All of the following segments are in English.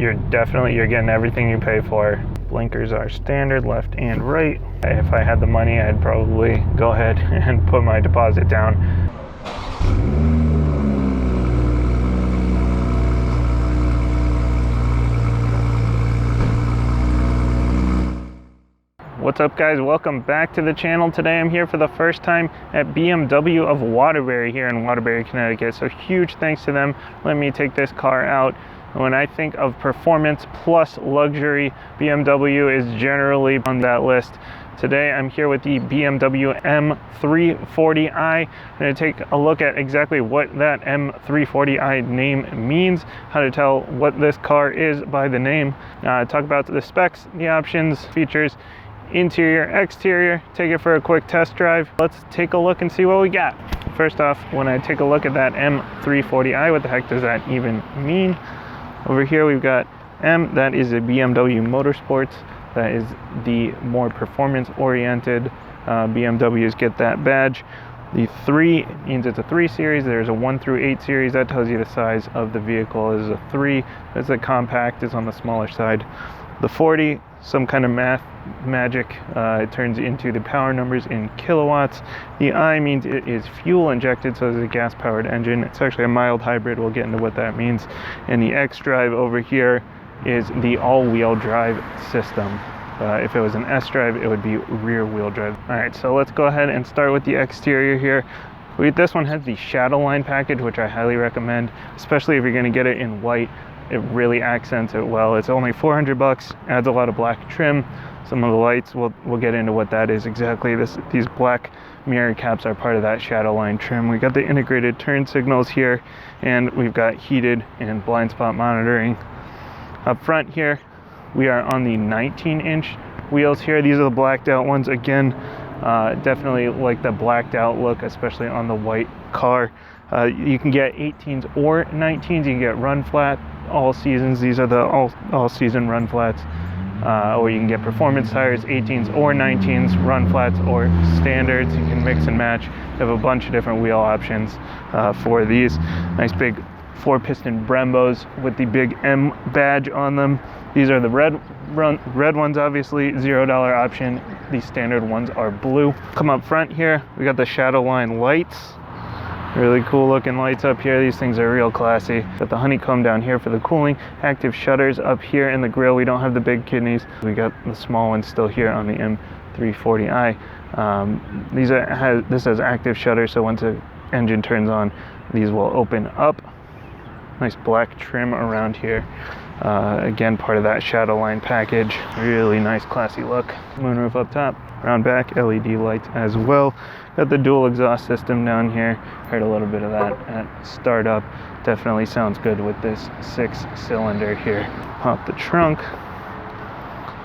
you're getting everything you pay for. Blinkers are standard, left and right. If I had the money, I'd probably go ahead and put my deposit down. What's up, guys? Welcome back to the channel. Today I'm here for the first time at BMW of Waterbury here in Waterbury, Connecticut. So huge thanks to them letting me take this car out. When I think of performance plus luxury, BMW is generally on that list. Today I'm here with the BMW M340i. I'm going to take a look at exactly what that M340i name means, how to tell what this car is by the name, talk about the specs, the options, features, interior, exterior, take it for a quick test drive. Let's take a look and see what we got. First off, when I take a look at that M340i, what the heck does that even mean? Over here we've got M, that is a BMW Motorsports. That is the more performance oriented. BMWs get that badge. The 3 means it's a 3 series. There's a 1 through 8 series. That tells you the size of the vehicle. Is a 3. It's a compact, is on the smaller side. The 40, some kind of math magic, it turns into the power numbers in kilowatts. The I means it is fuel injected, so it's a gas powered engine. It's actually a mild hybrid. We'll get into what that means. And the xDrive over here is the all-wheel drive system. If it was an S-Drive, it would be rear-wheel drive. All right, so let's go ahead and start with the exterior here. This one has the shadow line package, which I highly recommend, especially if you're going to get it in white. It really accents it well. It's only 400 bucks, adds a lot of black trim. Some of the lights, we'll get into what that is exactly. These black mirror caps are part of that shadow line trim. We got the integrated turn signals here, and we've got heated and blind spot monitoring. Up front here, we are on the 19-inch wheels here. These are the blacked out ones. Again, definitely like the blacked out look, especially on the white car. You can get 18s or 19s. You can get run flat, all seasons. These are the all season run flats. Or you can get performance tires, 18s or 19s, run flats or standards. You can mix and match. They have a bunch of different wheel options for these. Nice big 4-piston Brembos with the big M badge on them. These are the red ones, obviously, $0 option. The standard ones are blue. Come up front here, we got the shadow line lights. Really cool looking lights up here. These things are real classy. Got the honeycomb down here for the cooling. Active shutters up here in the grille. We don't have the big kidneys. We got the small ones still here on the M340i. This has active shutters, so once the engine turns on, these will open up. Nice black trim around here. Again, part of that shadow line package. Really nice, classy look. Moonroof up top, around back, LED lights as well. Got the dual exhaust system down here. Heard a little bit of that at startup. Definitely sounds good with this 6-cylinder here. Pop the trunk.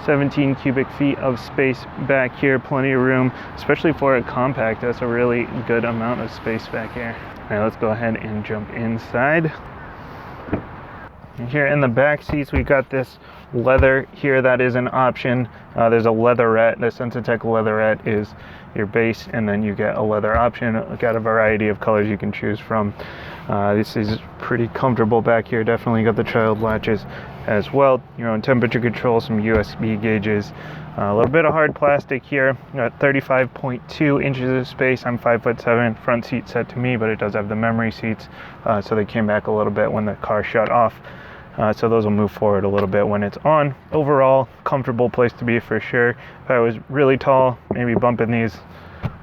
17 cubic feet of space back here. Plenty of room, especially for a compact. That's a really good amount of space back here. All right, let's go ahead and jump inside. Here in the back seats, we got this leather here. That is an option. There's a leatherette. The Sensitech leatherette is your base, and then you get a leather option. Got a variety of colors you can choose from. This is pretty comfortable back here. Definitely got the child latches as well. Your own temperature control, some USB gauges. A little bit of hard plastic here. Got 35.2 inches of space. I'm 5'7". Front seat set to me, but it does have the memory seats, so they came back a little bit when the car shut off. So those will move forward a little bit when it's on. Overall, comfortable place to be for sure. If I was really tall, maybe bumping these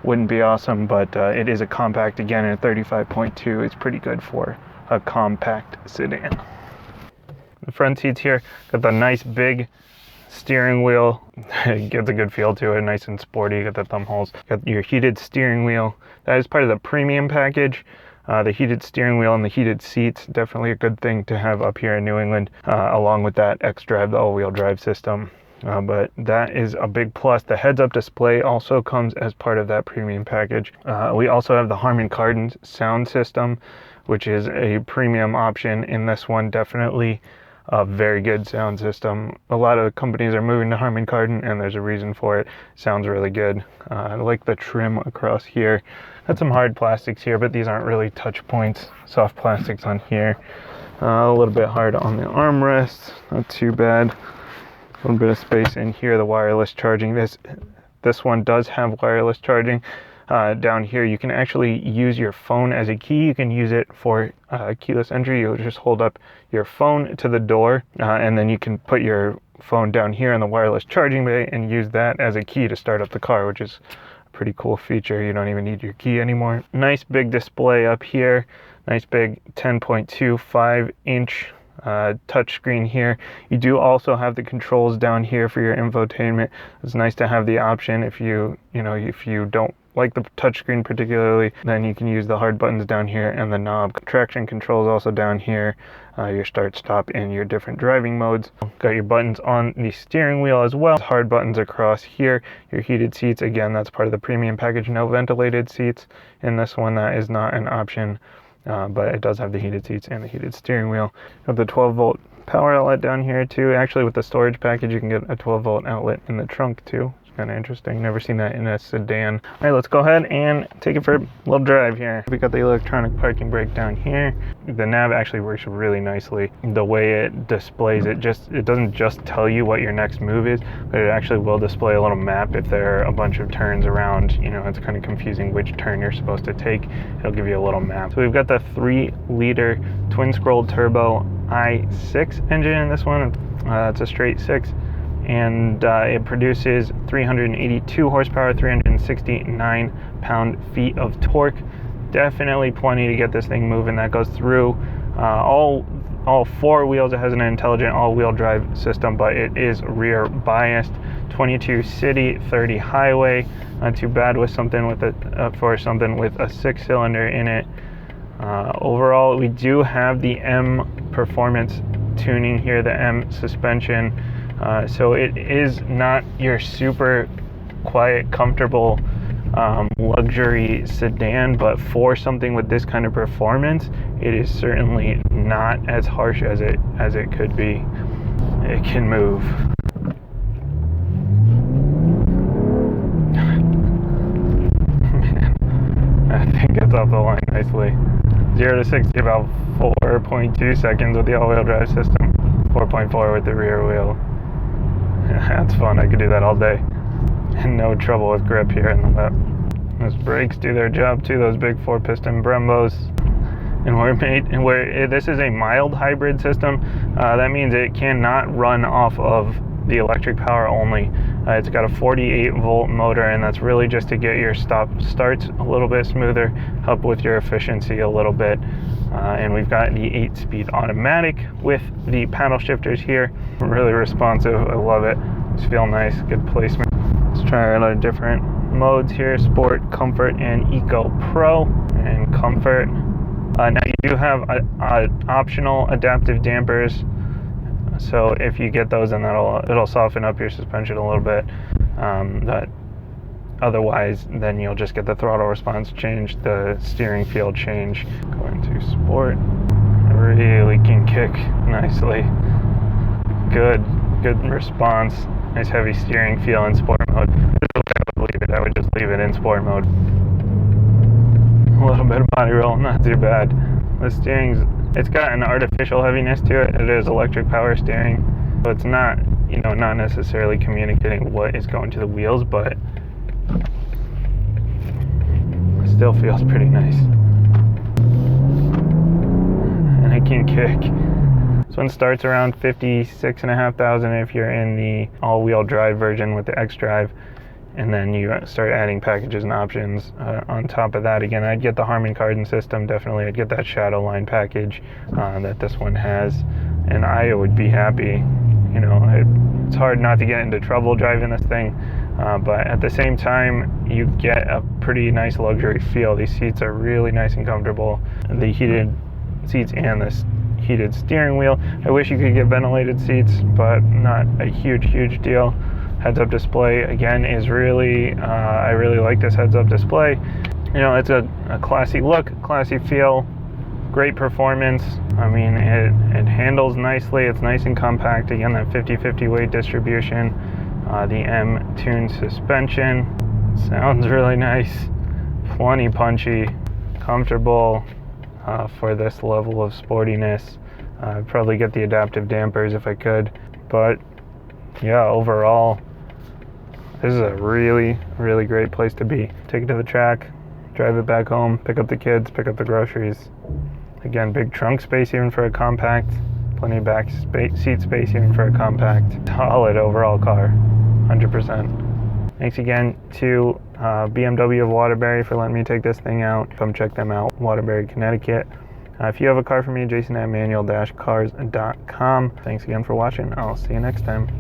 wouldn't be awesome, but it is a compact again, and 35.2 is pretty good for a compact sedan. The front seats here got the nice big steering wheel. It gives a good feel to it, nice and sporty. Got the thumb holes. Got your heated steering wheel. That is part of the premium package. The heated steering wheel and the heated seats, definitely a good thing to have up here in New England, along with that xDrive, the all-wheel drive system. But that is a big plus. The heads-up display also comes as part of that premium package. We also have the Harman Kardon sound system, which is a premium option in this one. Definitely a very good sound system. A lot of companies are moving to Harman Kardon, and there's a reason for it. Sounds really good. I like the trim across here. Got some hard plastics here, but these aren't really touch points. Soft plastics on here. A little bit hard on the armrest, not too bad. A little bit of space in here, the wireless charging. This one does have wireless charging. Down here you can actually use your phone as a key. You can use it for keyless entry. You'll just hold up your phone to the door, and then you can put your phone down here in the wireless charging bay and use that as a key to start up the car, which is a pretty cool feature. You don't even need your key anymore. Nice big display up here. Nice big 10.25 inch touchscreen here. You do also have the controls down here for your infotainment. It's nice to have the option if you don't like the touchscreen particularly, then you can use the hard buttons down here and the knob. Traction controls also down here, your start, stop, and your different driving modes. Got your buttons on the steering wheel as well. Hard buttons across here. Your heated seats, again, that's part of the premium package. No ventilated seats in this one. That is not an option, but it does have the heated seats and the heated steering wheel. Got the 12-volt power outlet down here too. Actually, with the storage package, you can get a 12-volt outlet in the trunk too. Kind of interesting. Never seen that in a sedan. All right, let's go ahead and take it for a little drive here. We got the electronic parking brake down here. The nav actually works really nicely. The way it displays it doesn't just tell you what your next move is, but it actually will display a little map if there are a bunch of turns around. You know, it's kind of confusing which turn you're supposed to take. It'll give you a little map. So we've got the 3-liter twin scroll turbo i6 engine in this one. It's a straight 6. And it produces 382 horsepower, 369 pound-feet of torque. Definitely plenty to get this thing moving. That goes through all 4 wheels. It has an intelligent all-wheel drive system, but it is rear biased. 22 city, 30 highway. Not too bad with something with a 6-cylinder in it. Overall, we do have the M performance tuning here, the M suspension. So it is not your super quiet, comfortable luxury sedan, but for something with this kind of performance, it is certainly not as harsh as it could be. It can move. Man, I think it's off the line nicely. 0 to 60 about 4.2 seconds with the all-wheel drive system, 4.4 with the rear wheel. That's fun. I could do that all day. And no trouble with grip here in the lip. Those brakes do their job too, those big 4-piston Brembos. And this is a mild hybrid system. That means it cannot run off of the electric power only. It's got a 48-volt motor, and that's really just to get your starts a little bit smoother, help with your efficiency a little bit. And we've got the 8-speed automatic with the paddle shifters here. Really responsive. I love it. Just feel nice. Good placement. Let's try our different modes here: Sport, Comfort, and Eco Pro. And Comfort. Now you do have optional adaptive dampers. So if you get those, then it'll soften up your suspension a little bit. Otherwise, then you'll just get the throttle response change, the steering feel change. Going to Sport, really can kick nicely. Good response. Nice heavy steering feel in Sport mode. I would just leave it in Sport mode. A little bit of body roll, not too bad. The it's got an artificial heaviness to it. It is electric power steering, so it's not necessarily communicating what is going to the wheels, but it still feels pretty nice. And it can kick. This one starts around 56,500 if you're in the all-wheel drive version with the xDrive. And then you start adding packages and options on top of that. Again, I'd get the Harman Kardon system, definitely. I'd get that Shadow Line package that this one has, and I would be happy. It's hard not to get into trouble driving this thing, but at the same time, you get a pretty nice luxury feel. These seats are really nice and comfortable. The heated seats and this heated steering wheel. I wish you could get ventilated seats, but not a huge deal. Heads-up display again is really I really like this heads-up display. It's a classy look, classy feel, great performance. I mean, it handles nicely. It's nice and compact. Again, that 50/50 weight distribution. The M-tuned suspension sounds really nice, plenty punchy, comfortable for this level of sportiness. I'd probably get the adaptive dampers if I could, but yeah, overall, this is a really, really great place to be. Take it to the track, drive it back home, pick up the kids, pick up the groceries. Again, big trunk space even for a compact, plenty of back seat space even for a compact. Solid overall car, 100%. Thanks again to BMW of Waterbury for letting me take this thing out. Come check them out, Waterbury, Connecticut. If you have a car for me, Jason at manual-cars.com. Thanks again for watching. I'll see you next time.